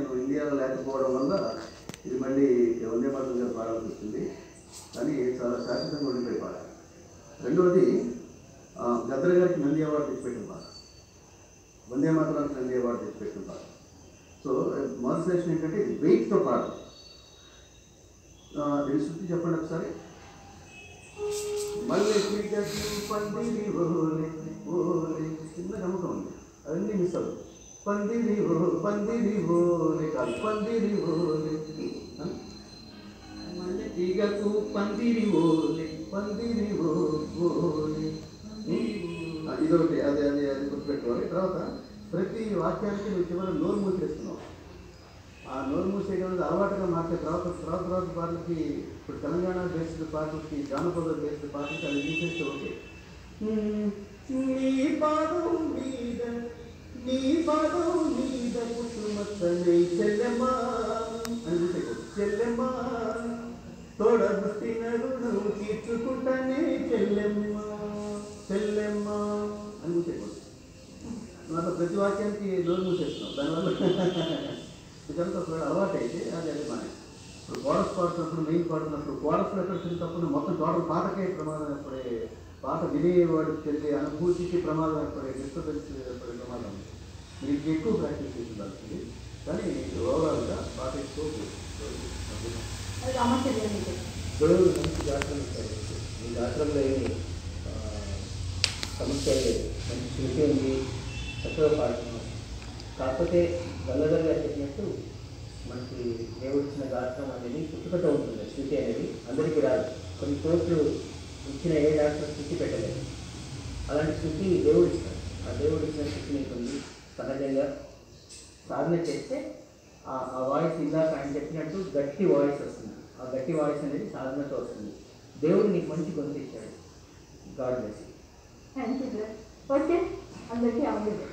ఇండియాలో లేకపోవడం వల్ల ఇది మళ్ళీ వందే మాతరం గారు పాడాల్సి వస్తుంది. కానీ చాలా శాశ్వతంగా ఉండిపోయే పాట. రెండవది గద్దర్ గారికి నంది అవార్డు తెచ్చిపెట్టిన పాట, వందే మాతరానికి నంది అవార్డు తెచ్చిపెట్టిన పాట. సో మొదటి సెషన్ ఏంటంటే ఇది వెయిట్తో పాట. దీని శృతి చెప్పండి ఒకసారి. మళ్ళీ పందిరి ఓలే ఓలే చిన్న నమ్మకం ఉంది, అవన్నీ మిస్ అవుతుంది. పందిరి ఓలే కాదు, పందిరి ఓలే మళ్ళీ తీగకు పందిరి ఓలే పందిరి ఓలే. ఇదొకటి, అది అది అది గుర్తుపెట్టుకోవాలి. తర్వాత ప్రతి వాక్యానికి నువ్వు చివరి నోరు మూసేస్తున్నావు. ఆ నోరు మూసేయడం అనేది అలవాటుగా మార్చే తర్వాత పాటలకి, ఇప్పుడు తెలంగాణ బేస్డ్ పాటలకి, జానపద బేస్డ్ పాటలకి అది తీసేస్తే ఓకే. నీ పాదం మీద కుసుమతనై చెల్లెమ్మా అని చూసేయకూడదు. చెల్లెమ్మా తోడ పుట్టిన రుణం తీర్చుకుంటానే చెల్లెమ్మా చెల్లెమ్మా అని చూసేయకూడదు. తర్వాత ప్రతి వాక్యానికి నోరు మూసేస్తున్నావు. దానివల్ల ఇదంతా ఒకవేళ అలవాటు అయితే అది అది మన ఇప్పుడు కోరస్ పాడుతున్నప్పుడు, మెయిన్ పాడుతున్నప్పుడు కోరస్లో ఎక్కడ తిరుగుతప్పుడు మొత్తం టోటల్ పాటకే ప్రమాదం ఏర్పడే, పాట వినేవాడికి తెలిసే అనుభూతికి ప్రమాదం ఏర్పడే, డిస్టర్బెన్స్ ఏర్పడే ప్రమాదం ఉంది. మీరు ఇంకా ఎక్కువ ప్రాక్టీస్ చేసి ఉండాల్సింది. కానీ ఓవరాల్గా పాట ఎక్కువ గొడవలు మంచి గాత్రం ఇస్తారు. ఈ గాత్రంలో ఏమి సమస్య లేదు, మంచి శృతి ఉంది, చక్కగా పాడుతున్నాం. కాకపోతే గల్లగల్ గారు చెప్పినట్టు మనకి దేవుడిచ్చిన గాత్రం అనేది పుట్టుకతో ఉంటుంది. శృతి అనేది అందరికీ రాదు. కొన్ని కోట్లు ఇచ్చిన ఏ డాక్టర్ శృతి పెట్టలేదు. అలాంటి శృతి దేవుడు ఇస్తాడు. ఆ దేవుడు ఇచ్చిన శృతి ఉంటుంది. సహజంగా సాధన చేస్తే ఆ వాయిస్ ఇందాక ఆయన చెప్పినట్టు గట్టి వాయిస్ వస్తుంది. ఆ గట్టి వాయిస్ అనేది సాధనతో వస్తుంది. దేవుడు నీకు మంచి గొంతు ఇచ్చాడు. God bless you. Thank you sir. Okay, అందరికీ ఆల్ ది బెస్ట్.